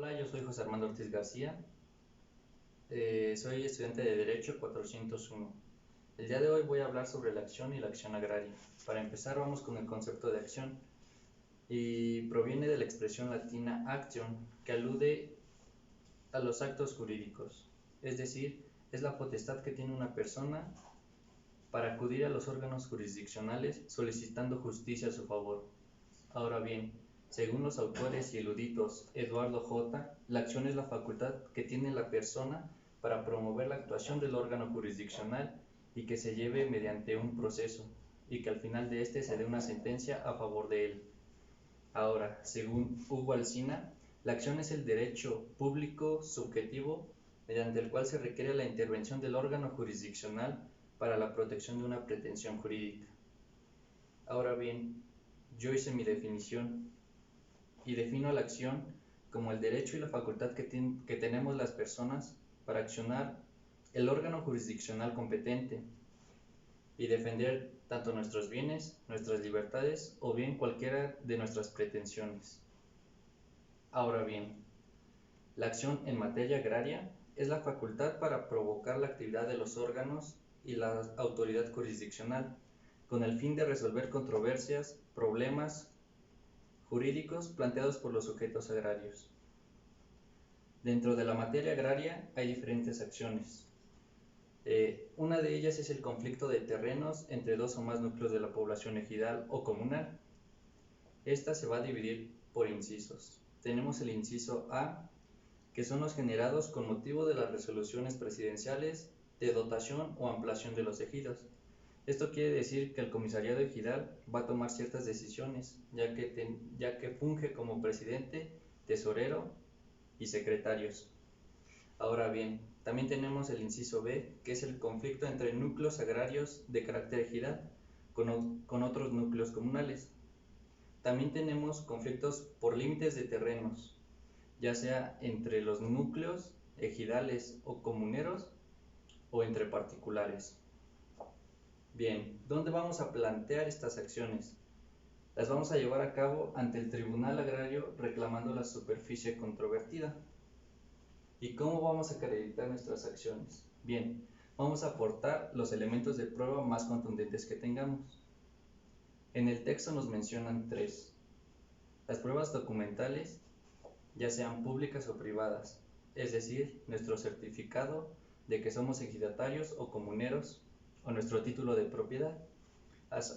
Hola, yo soy José Armando Ortiz García, soy estudiante de Derecho 401. El día de hoy voy a hablar sobre la acción y la acción agraria. Para empezar vamos con el concepto de acción y proviene de la expresión latina action, que alude a los actos jurídicos, es decir, es la potestad que tiene una persona para acudir a los órganos jurisdiccionales solicitando justicia a su favor. Ahora bien, según los autores y eruditos Eduardo J., la acción es la facultad que tiene la persona para promover la actuación del órgano jurisdiccional y que se lleve mediante un proceso, y que al final de este se dé una sentencia a favor de él. Ahora, según Hugo Alsina, la acción es el derecho público subjetivo mediante el cual se requiere la intervención del órgano jurisdiccional para la protección de una pretensión jurídica. Ahora bien, yo hice mi definición y defino la acción como el derecho y la facultad que tenemos las personas para accionar el órgano jurisdiccional competente y defender tanto nuestros bienes, nuestras libertades o bien cualquiera de nuestras pretensiones. Ahora bien, la acción en materia agraria es la facultad para provocar la actividad de los órganos y la autoridad jurisdiccional con el fin de resolver controversias, problemas jurídicos planteados por los sujetos agrarios. Dentro de la materia agraria hay diferentes acciones. Una de ellas es el conflicto de terrenos entre dos o más núcleos de la población ejidal o comunal. Esta se va a dividir por incisos. Tenemos el inciso A, que son los generados con motivo de las resoluciones presidenciales de dotación o ampliación de los ejidos. Esto quiere decir que el comisariado ejidal va a tomar ciertas decisiones, ya que funge como presidente, tesorero y secretarios. Ahora bien, también tenemos el inciso B, que es el conflicto entre núcleos agrarios de carácter ejidal con otros núcleos comunales. También tenemos conflictos por límites de terrenos, ya sea entre los núcleos ejidales o comuneros o entre particulares. Bien, ¿dónde vamos a plantear estas acciones? Las vamos a llevar a cabo ante el Tribunal Agrario reclamando la superficie controvertida. ¿Y cómo vamos a acreditar nuestras acciones? Bien, vamos a aportar los elementos de prueba más contundentes que tengamos. En el texto nos mencionan tres. Las pruebas documentales, ya sean públicas o privadas, es decir, nuestro certificado de que somos ejidatarios o comuneros o nuestro título de propiedad.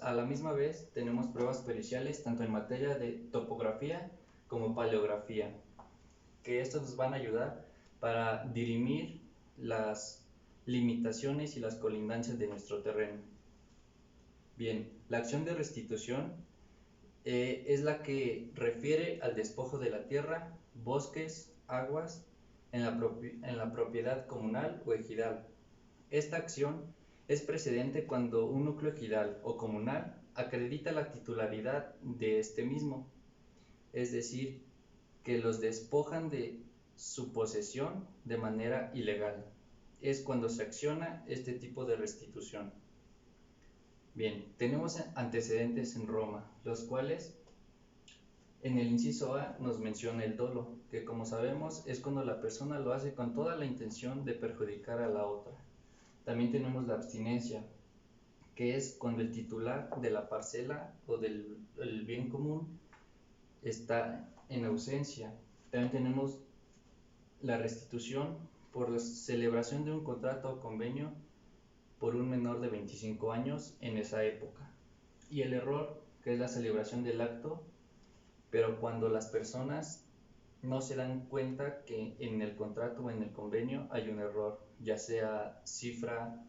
A la misma vez tenemos pruebas periciales tanto en materia de topografía como paleografía, que estos nos van a ayudar para dirimir las limitaciones y las colindancias de nuestro terreno. Bien, la acción de restitución es la que refiere al despojo de la tierra, bosques, aguas en la propiedad comunal o ejidal. Esta acción es precedente cuando un núcleo ejidal o comunal acredita la titularidad de este mismo, es decir, que los despojan de su posesión de manera ilegal. Es cuando se acciona este tipo de restitución. Bien, tenemos antecedentes en Roma, los cuales en el inciso A nos menciona el dolo, que como sabemos es cuando la persona lo hace con toda la intención de perjudicar a la otra. También tenemos la abstinencia, que es cuando el titular de la parcela o del bien común está en ausencia. También tenemos la restitución por la celebración de un contrato o convenio por un menor de 25 años en esa época. Y el error, que es la celebración del acto, pero cuando las personas no se dan cuenta que en el contrato o en el convenio hay un error, ya sea cifra,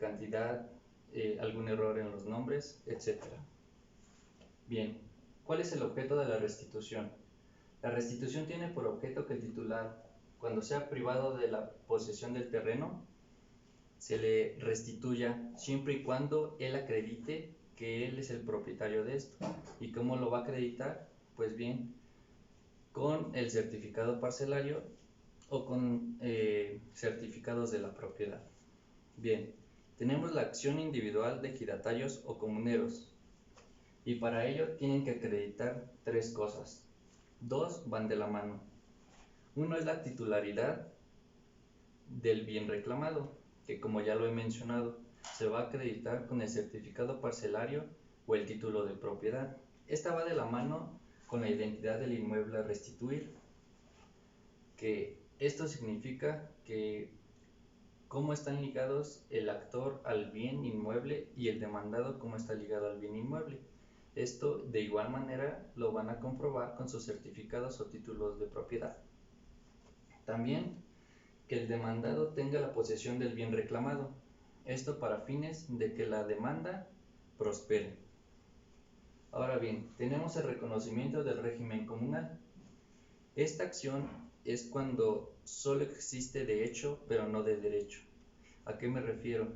cantidad, algún error en los nombres, etc. Bien, ¿cuál es el objeto de la restitución? La restitución tiene por objeto que el titular, cuando sea privado de la posesión del terreno, se le restituya siempre y cuando él acredite que él es el propietario de esto. ¿Y cómo lo va a acreditar? Pues bien, con el certificado parcelario o con certificados de la propiedad. Bien, tenemos la acción individual de ejidatarios o comuneros y para ello tienen que acreditar tres cosas. Dos van de la mano. Uno es la titularidad del bien reclamado, que como ya lo he mencionado, se va a acreditar con el certificado parcelario o el título de propiedad. Esta va de la mano con la identidad del inmueble a restituir, que esto significa que cómo están ligados el actor al bien inmueble y el demandado cómo está ligado al bien inmueble. Esto de igual manera lo van a comprobar con sus certificados o títulos de propiedad. También que el demandado tenga la posesión del bien reclamado, esto para fines de que la demanda prospere. Ahora bien, tenemos el reconocimiento del régimen comunal. Esta acción es cuando solo existe de hecho pero no de derecho. ¿A qué me refiero?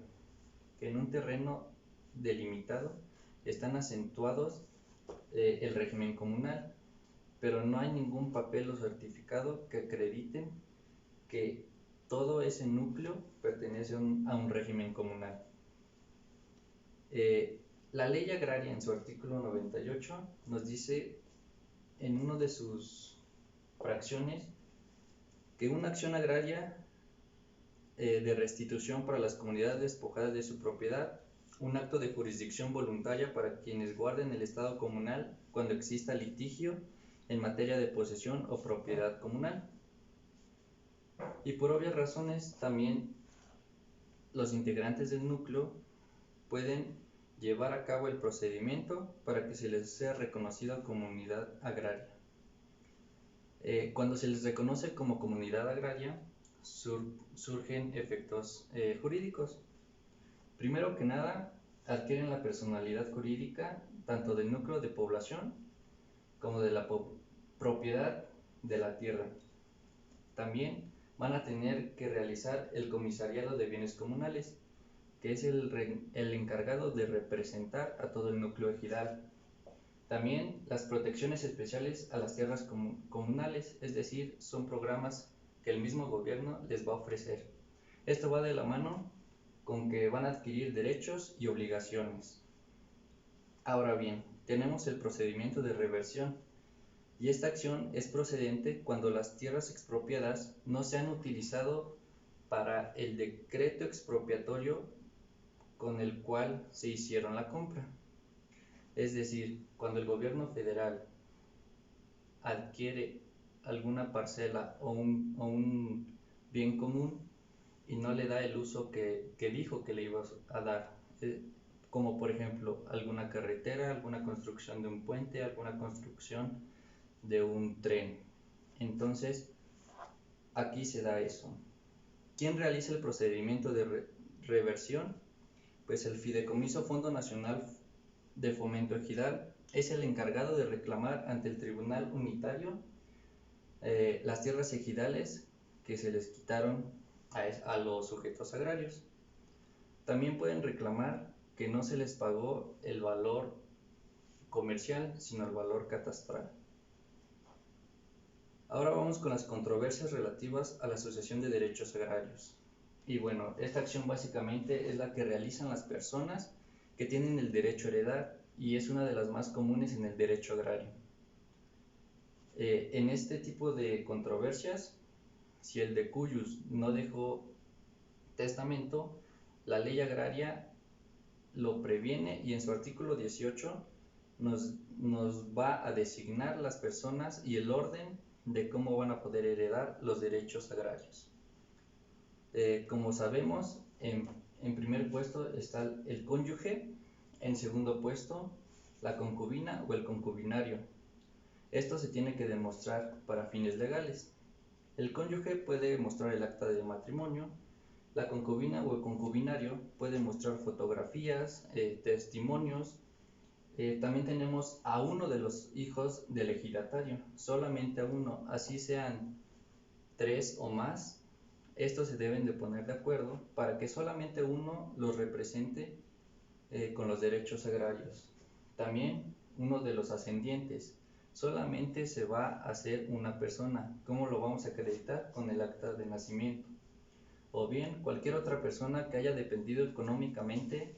Que en un terreno delimitado están acentuados el régimen comunal, pero no hay ningún papel o certificado que acrediten que todo ese núcleo pertenece a un régimen comunal. La ley agraria en su artículo 98 nos dice en una de sus fracciones que una acción agraria de restitución para las comunidades despojadas de su propiedad, un acto de jurisdicción voluntaria para quienes guarden el estado comunal cuando exista litigio en materia de posesión o propiedad comunal. Y por obvias razones también los integrantes del núcleo pueden llevar a cabo el procedimiento para que se les sea reconocida como unidad agraria. Cuando se les reconoce como comunidad agraria, surgen efectos jurídicos. Primero que nada, adquieren la personalidad jurídica tanto del núcleo de población como de la propiedad de la tierra. También van a tener que realizar el comisariado de bienes comunales, que es el encargado de representar a todo el núcleo ejidal. También las protecciones especiales a las tierras comunales, es decir, son programas que el mismo gobierno les va a ofrecer. Esto va de la mano con que van a adquirir derechos y obligaciones. Ahora bien, tenemos el procedimiento de reversión, y esta acción es procedente cuando las tierras expropiadas no se han utilizado para el decreto expropiatorio con el cual se hicieron la compra. Es decir, cuando el gobierno federal adquiere alguna parcela o un bien común y no le da el uso que dijo que le iba a dar, como por ejemplo alguna carretera, alguna construcción de un puente, alguna construcción de un tren. Entonces, aquí se da eso. ¿Quién realiza el procedimiento de reversión? Pues el Fideicomiso Fondo Nacional de Fomento Ejidal es el encargado de reclamar ante el Tribunal Unitario las tierras ejidales que se les quitaron a los sujetos agrarios. También pueden reclamar que no se les pagó el valor comercial, sino el valor catastral. Ahora vamos con las controversias relativas a la sucesión de derechos agrarios. Y bueno, esta acción básicamente es la que realizan las personas que tienen el derecho a heredar y es una de las más comunes en el derecho agrario. En este tipo de controversias, si el decujus no dejó testamento, la ley agraria lo previene y en su artículo 18 nos va a designar las personas y el orden de cómo van a poder heredar los derechos agrarios. Como sabemos, en primer puesto está el cónyuge, en segundo puesto la concubina o el concubinario. Esto se tiene que demostrar para fines legales. El cónyuge puede mostrar el acta de matrimonio, la concubina o el concubinario puede mostrar fotografías, testimonios. También tenemos a uno de los hijos del ejidatario, solamente a uno, así sean 3 o más. Estos se deben de poner de acuerdo para que solamente uno los represente con los derechos agrarios. También uno de los ascendientes, solamente se va a hacer una persona. ¿Cómo lo vamos a acreditar? Con el acta de nacimiento. O bien cualquier otra persona que haya dependido económicamente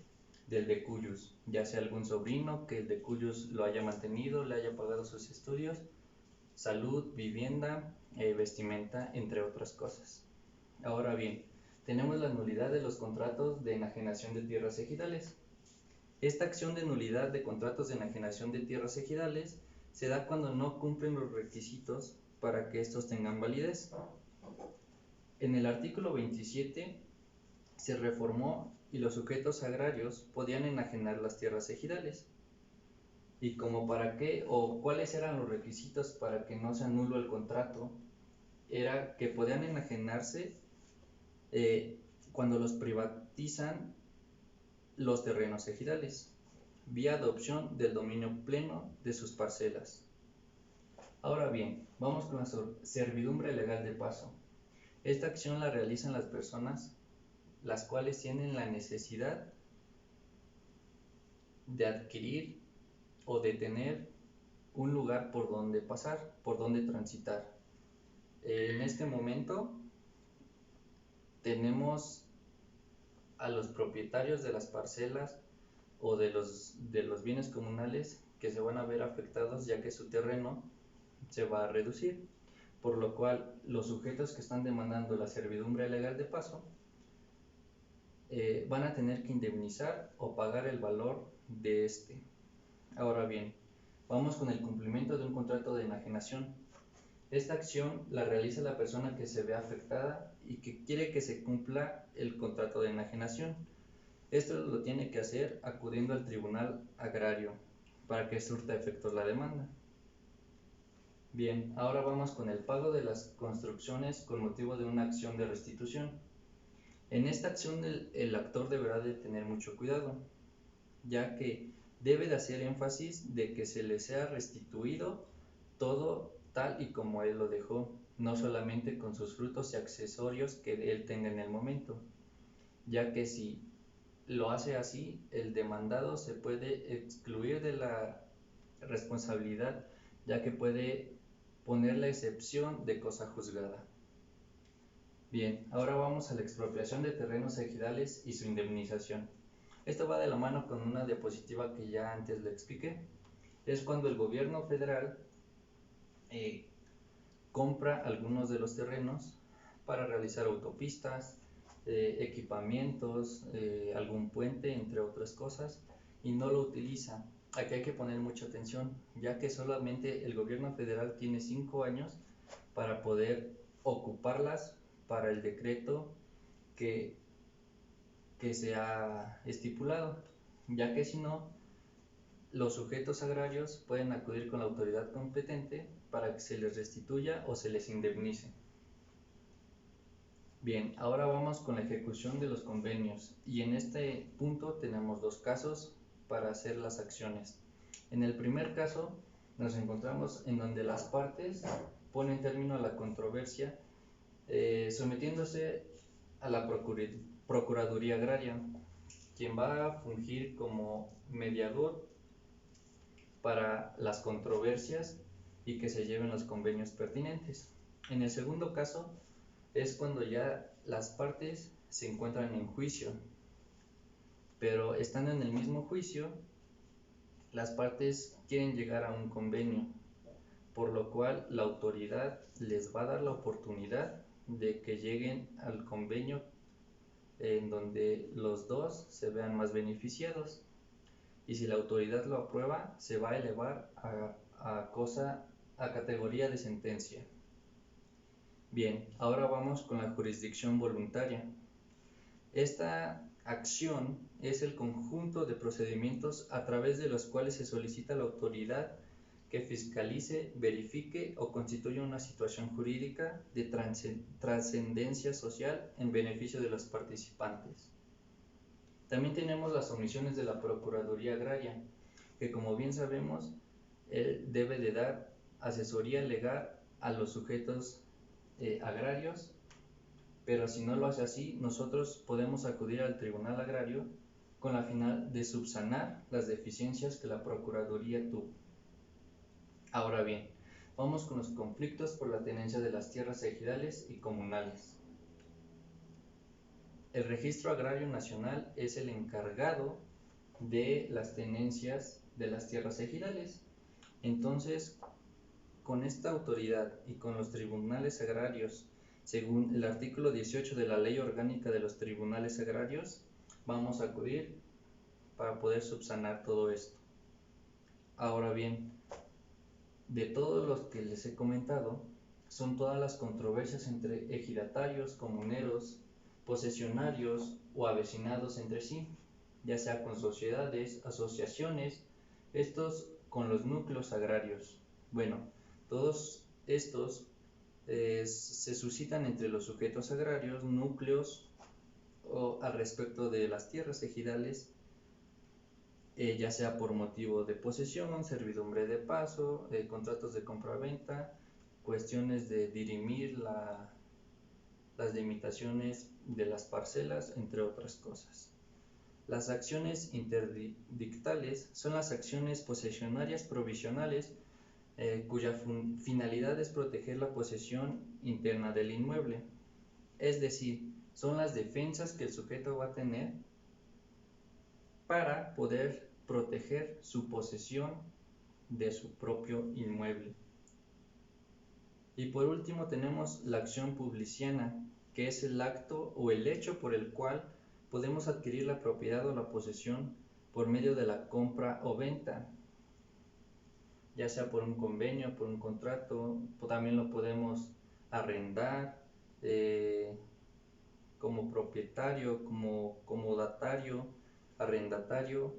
del decujus, ya sea algún sobrino que el decujus lo haya mantenido, le haya pagado sus estudios, salud, vivienda, vestimenta, entre otras cosas. Ahora bien, tenemos la nulidad de los contratos de enajenación de tierras ejidales. Esta acción de nulidad de contratos de enajenación de tierras ejidales se da cuando no cumplen los requisitos para que estos tengan validez. En el artículo 27 se reformó y los sujetos agrarios podían enajenar las tierras ejidales. Y como para qué o cuáles eran los requisitos para que no se anule el contrato, era que podían enajenarse cuando los privatizan los terrenos ejidales, vía adopción del dominio pleno de sus parcelas. Ahora bien, vamos con la servidumbre legal de paso. Esta acción la realizan las personas las cuales tienen la necesidad de adquirir o de tener un lugar por donde pasar, por donde transitar. En este momento tenemos a los propietarios de las parcelas o de los bienes comunales que se van a ver afectados, ya que su terreno se va a reducir, por lo cual los sujetos que están demandando la servidumbre legal de paso van a tener que indemnizar o pagar el valor de este. Ahora bien, vamos con el cumplimiento de un contrato de enajenación. Esta acción la realiza la persona que se ve afectada y que quiere que se cumpla el contrato de enajenación. Esto lo tiene que hacer acudiendo al tribunal agrario para que surta efectos la demanda. Bien, ahora vamos con el pago de las construcciones con motivo de una acción de restitución. En esta acción el actor deberá de tener mucho cuidado, ya que debe de hacer énfasis de que se le sea restituido todo tal y como él lo dejó, no solamente con sus frutos y accesorios que él tenga en el momento, ya que si lo hace así, el demandado se puede excluir de la responsabilidad, ya que puede poner la excepción de cosa juzgada. Bien, ahora vamos a la expropiación de terrenos ejidales y su indemnización. Esto va de la mano con una diapositiva que ya antes le expliqué. Es cuando el gobierno federal compra algunos de los terrenos para realizar autopistas, equipamientos, algún puente, entre otras cosas, y no lo utiliza. Aquí hay que poner mucha atención, ya que solamente el gobierno federal tiene 5 años para poder ocuparlas para el decreto que se ha estipulado, ya que si no, los sujetos agrarios pueden acudir con la autoridad competente para que se les restituya o se les indemnice. Bien, ahora vamos con la ejecución de los convenios y en este punto tenemos dos casos para hacer las acciones. En el primer caso nos encontramos en donde las partes ponen término a la controversia sometiéndose a la Procuraduría Agraria, quien va a fungir como mediador para las controversias y que se lleven los convenios pertinentes. En el segundo caso es cuando ya las partes se encuentran en juicio, pero estando en el mismo juicio, las partes quieren llegar a un convenio, por lo cual la autoridad les va a dar la oportunidad de que lleguen al convenio en donde los dos se vean más beneficiados, y si la autoridad lo aprueba se va a elevar a categoría de sentencia. Bien, ahora vamos con la jurisdicción voluntaria. Esta acción es el conjunto de procedimientos a través de los cuales se solicita a la autoridad que fiscalice, verifique o constituya una situación jurídica de trascendencia social en beneficio de los participantes. También tenemos las omisiones de la Procuraduría Agraria, que como bien sabemos, él debe de dar asesoría legal a los sujetos agrarios, pero si no lo hace así, nosotros podemos acudir al Tribunal Agrario con la finalidad de subsanar las deficiencias que la Procuraduría tuvo. Ahora bien, vamos con los conflictos por la tenencia de las tierras ejidales y comunales. El Registro Agrario Nacional es el encargado de las tenencias de las tierras ejidales. Entonces, con esta autoridad y con los tribunales agrarios, según el artículo 18 de la Ley Orgánica de los Tribunales Agrarios, vamos a acudir para poder subsanar todo esto. Ahora bien, de todos los que les he comentado, son todas las controversias entre ejidatarios, comuneros, posesionarios o avecinados entre sí, ya sea con sociedades, asociaciones, estos con los núcleos agrarios. Bueno, todos estos se suscitan entre los sujetos agrarios, núcleos o al respecto de las tierras ejidales, ya sea por motivo de posesión, servidumbre de paso, contratos de compra-venta, cuestiones de dirimir las limitaciones de las parcelas, entre otras cosas. Las acciones interdictales son las acciones posesionarias provisionales cuya finalidad es proteger la posesión interna del inmueble, es decir, son las defensas que el sujeto va a tener para poder proteger su posesión de su propio inmueble. Y por último tenemos la acción publiciana, que es el acto o el hecho por el cual podemos adquirir la propiedad o la posesión por medio de la compra o venta, ya sea por un convenio, por un contrato, también lo podemos arrendar como propietario, como comodatario, arrendatario,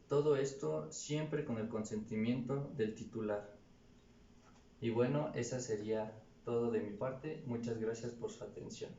todo esto siempre con el consentimiento del titular. Y bueno, esa sería todo de mi parte. Muchas gracias por su atención.